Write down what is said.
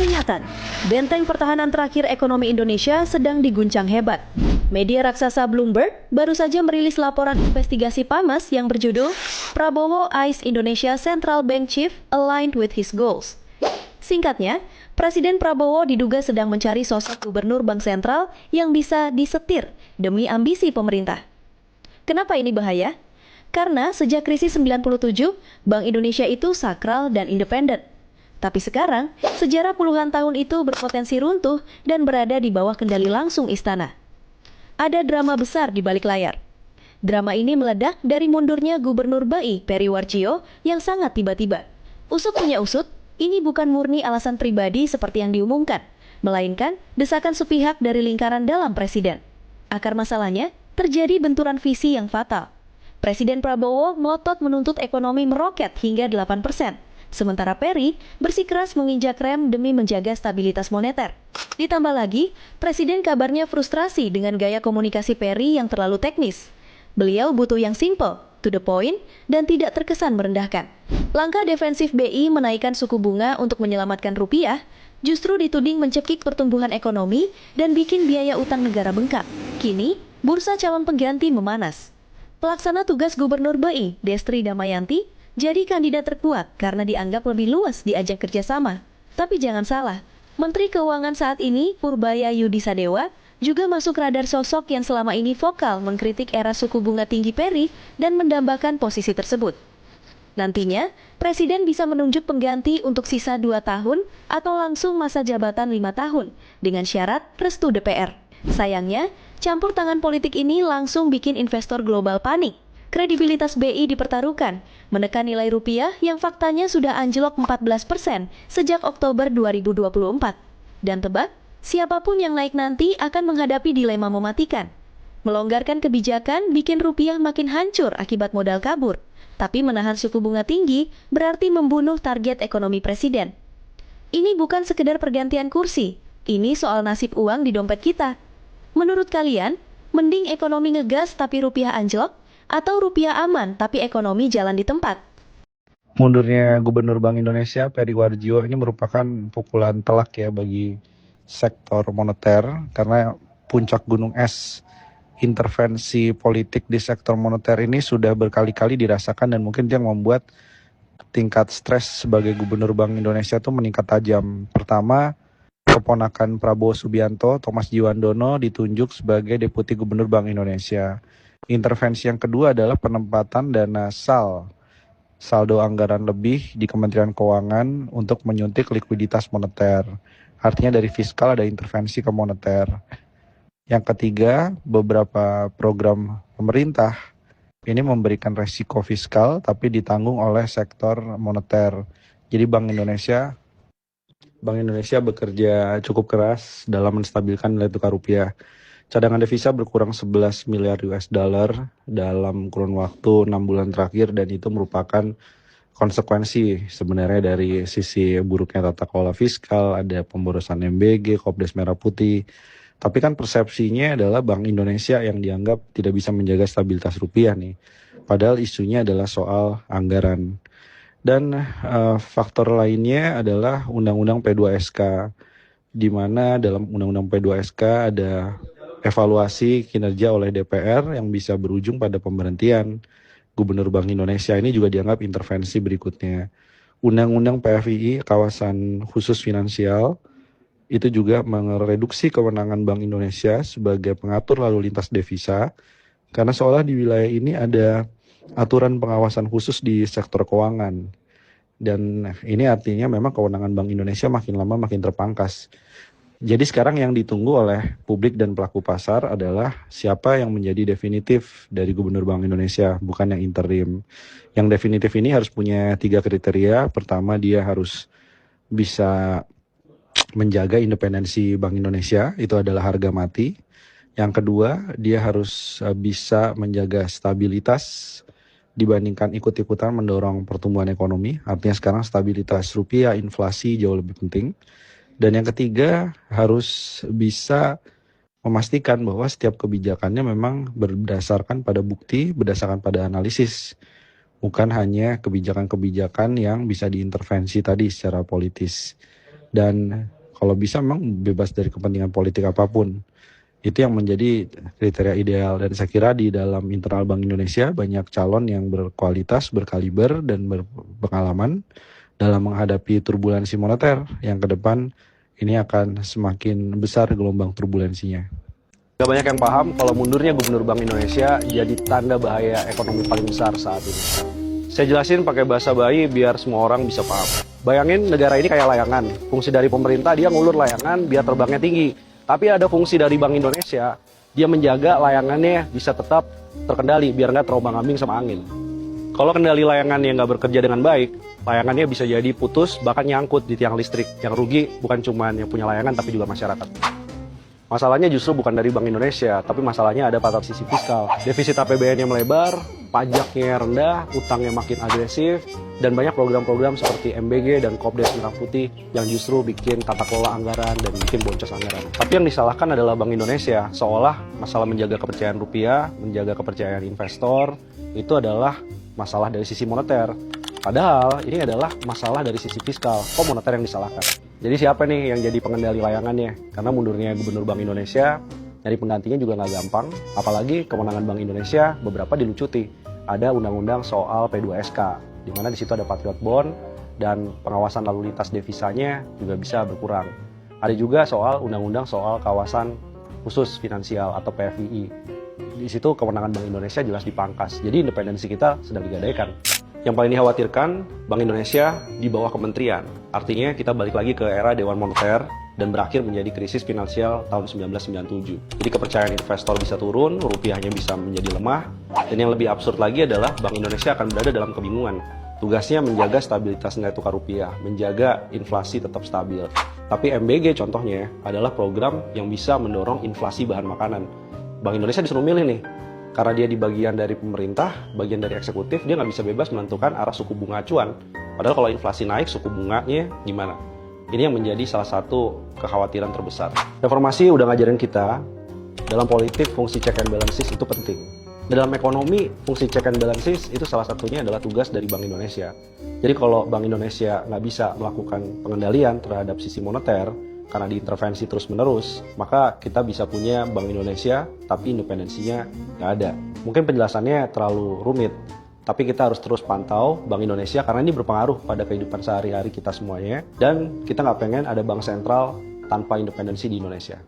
Peringatan, benteng pertahanan terakhir ekonomi Indonesia sedang diguncang hebat. Media raksasa Bloomberg baru saja merilis laporan investigasi PAMAS yang berjudul Prabowo Eyes Indonesia Central Bank Chief Aligned with His Goals. Singkatnya, Presiden Prabowo diduga sedang mencari sosok gubernur bank sentral yang bisa disetir demi ambisi pemerintah. Kenapa ini bahaya? Karena sejak krisis 97, Bank Indonesia itu sakral dan independen. Tapi sekarang, sejarah puluhan tahun itu berpotensi runtuh dan berada di bawah kendali langsung istana. Ada drama besar di balik layar. Drama ini meledak dari mundurnya Gubernur BI, Peri Warjio, yang sangat tiba-tiba. Usut punya usut, ini bukan murni alasan pribadi seperti yang diumumkan, melainkan desakan sepihak dari lingkaran dalam presiden. Akar masalahnya, terjadi benturan visi yang fatal. Presiden Prabowo melotot menuntut ekonomi meroket hingga 8%. Sementara Peri bersikeras menginjak rem demi menjaga stabilitas moneter. Ditambah lagi, Presiden kabarnya frustrasi dengan gaya komunikasi Peri yang terlalu teknis. Beliau butuh yang simple, to the point, dan tidak terkesan merendahkan. Langkah defensif BI menaikkan suku bunga untuk menyelamatkan rupiah, justru dituding mencekik pertumbuhan ekonomi dan bikin biaya utang negara bengkak. Kini, bursa calon pengganti memanas. Pelaksana tugas Gubernur BI, Destri Damayanti, jadi kandidat terkuat karena dianggap lebih luas diajak kerjasama. Tapi jangan salah, Menteri Keuangan saat ini, Purbaya Yudisadewa, juga masuk radar sosok yang selama ini vokal mengkritik era suku bunga tinggi Peri dan mendambakan posisi tersebut. Nantinya, Presiden bisa menunjuk pengganti untuk sisa 2 tahun atau langsung masa jabatan 5 tahun dengan syarat restu DPR. Sayangnya, campur tangan politik ini langsung bikin investor global panik. Kredibilitas BI dipertaruhkan, menekan nilai rupiah yang faktanya sudah anjlok 14% sejak Oktober 2024. Dan tebak, siapapun yang naik nanti akan menghadapi dilema mematikan. Melonggarkan kebijakan bikin rupiah makin hancur akibat modal kabur, tapi menahan suku bunga tinggi berarti membunuh target ekonomi presiden. Ini bukan sekedar pergantian kursi, ini soal nasib uang di dompet kita. Menurut kalian, mending ekonomi ngegas tapi rupiah anjlok? Atau rupiah aman tapi ekonomi jalan di tempat? Mundurnya Gubernur Bank Indonesia Peri Warjio ini merupakan pukulan telak ya bagi sektor moneter, karena puncak gunung es intervensi politik di sektor moneter ini sudah berkali-kali dirasakan, dan mungkin itu yang membuat tingkat stres sebagai Gubernur Bank Indonesia itu meningkat tajam. Pertama, keponakan Prabowo Subianto, Thomas Jiwandono, ditunjuk sebagai Deputi Gubernur Bank Indonesia. Intervensi yang kedua adalah penempatan dana saldo anggaran lebih di Kementerian Keuangan untuk menyuntik likuiditas moneter. Artinya dari fiskal ada intervensi ke moneter. Yang ketiga, beberapa program pemerintah ini memberikan resiko fiskal tapi ditanggung oleh sektor moneter. Jadi Bank Indonesia bekerja cukup keras dalam menstabilkan nilai tukar rupiah. Cadangan devisa berkurang 11 miliar US dollar dalam kurun waktu 6 bulan terakhir, dan itu merupakan konsekuensi sebenarnya dari sisi buruknya tata kelola fiskal, ada pemborosan MBG, Kopdes Merah Putih. Tapi kan persepsinya adalah Bank Indonesia yang dianggap tidak bisa menjaga stabilitas rupiah nih. Padahal isunya adalah soal anggaran. Dan faktor lainnya adalah Undang-Undang P2SK, di mana dalam Undang-Undang P2SK ada evaluasi kinerja oleh DPR yang bisa berujung pada pemberhentian Gubernur Bank Indonesia. Ini juga dianggap intervensi berikutnya. Undang-Undang PFII, Kawasan Khusus Finansial, itu juga mereduksi kewenangan Bank Indonesia sebagai pengatur lalu lintas devisa, karena seolah di wilayah ini ada aturan pengawasan khusus di sektor keuangan. Dan ini artinya memang kewenangan Bank Indonesia makin lama makin terpangkas. Jadi sekarang yang ditunggu oleh publik dan pelaku pasar adalah siapa yang menjadi definitif dari Gubernur Bank Indonesia, bukan yang interim. Yang definitif ini harus punya 3 kriteria. Pertama, dia harus bisa menjaga independensi Bank Indonesia, itu adalah harga mati. Yang kedua, dia harus bisa menjaga stabilitas dibandingkan ikut-ikutan mendorong pertumbuhan ekonomi. Artinya sekarang stabilitas rupiah, inflasi jauh lebih penting. Dan yang ketiga, harus bisa memastikan bahwa setiap kebijakannya memang berdasarkan pada bukti, berdasarkan pada analisis. Bukan hanya kebijakan-kebijakan yang bisa diintervensi tadi secara politis. dan kalau bisa memang bebas dari kepentingan politik apapun. Itu yang menjadi kriteria ideal, dan saya kira di dalam internal Bank Indonesia banyak calon yang berkualitas, berkaliber, dan berpengalaman dalam menghadapi turbulensi moneter yang ke depan ini akan semakin besar gelombang turbulensinya. Gak banyak yang paham kalau mundurnya Gubernur Bank Indonesia jadi tanda bahaya ekonomi paling besar saat ini. Saya jelasin pakai bahasa bayi biar semua orang bisa paham. Bayangin negara ini kayak layangan. Fungsi dari pemerintah dia ngulur layangan biar terbangnya tinggi. Tapi ada fungsi dari Bank Indonesia, dia menjaga layangannya bisa tetap terkendali biar nggak terombang-ambing sama angin. Kalau kendali layangannya nggak bekerja dengan baik, layangannya bisa jadi putus, bahkan nyangkut di tiang listrik. Yang rugi bukan cuma yang punya layangan, tapi juga masyarakat. Masalahnya justru bukan dari Bank Indonesia, tapi masalahnya ada pada sisi fiskal. Defisit APBN-nya melebar, pajaknya rendah, utangnya makin agresif, dan banyak program-program seperti MBG dan Kopdes Merah Putih yang justru bikin tata kelola anggaran dan bikin boncos anggaran. Tapi yang disalahkan adalah Bank Indonesia, seolah masalah menjaga kepercayaan rupiah, menjaga kepercayaan investor, itu adalah masalah dari sisi moneter. Padahal ini adalah masalah dari sisi fiskal, kok moneter yang disalahkan? Jadi siapa nih yang jadi pengendali layangannya? Karena mundurnya Gubernur Bank Indonesia, nyari penggantinya juga nggak gampang. Apalagi kewenangan Bank Indonesia beberapa dilucuti. Ada undang-undang soal P2SK, di mana di situ ada Patriot Bond dan pengawasan lalu lintas devisanya juga bisa berkurang. Ada juga soal undang-undang soal kawasan khusus finansial atau PFII. Di situ kewenangan Bank Indonesia jelas dipangkas. Jadi independensi kita sedang digadaikan. Yang paling dikhawatirkan, Bank Indonesia di bawah kementerian. Artinya kita balik lagi ke era Dewan Moneter dan berakhir menjadi krisis finansial tahun 1997. Jadi kepercayaan investor bisa turun, rupiahnya bisa menjadi lemah, dan yang lebih absurd lagi adalah Bank Indonesia akan berada dalam kebingungan. Tugasnya menjaga stabilitas nilai tukar rupiah, menjaga inflasi tetap stabil. Tapi MBG contohnya adalah program yang bisa mendorong inflasi bahan makanan. Bank Indonesia disuruh milih nih. Karena dia di bagian dari pemerintah, bagian dari eksekutif, dia nggak bisa bebas menentukan arah suku bunga acuan. Padahal kalau inflasi naik, suku bunganya gimana? Ini yang menjadi salah satu kekhawatiran terbesar. Reformasi udah ngajarin kita, dalam politik fungsi check and balances itu penting. Dalam ekonomi, fungsi check and balances itu salah satunya adalah tugas dari Bank Indonesia. Jadi kalau Bank Indonesia nggak bisa melakukan pengendalian terhadap sisi moneter, karena diintervensi terus-menerus, maka kita bisa punya Bank Indonesia, tapi independensinya nggak ada. Mungkin penjelasannya terlalu rumit, tapi kita harus terus pantau Bank Indonesia karena ini berpengaruh pada kehidupan sehari-hari kita semuanya, dan kita nggak pengen ada bank sentral tanpa independensi di Indonesia.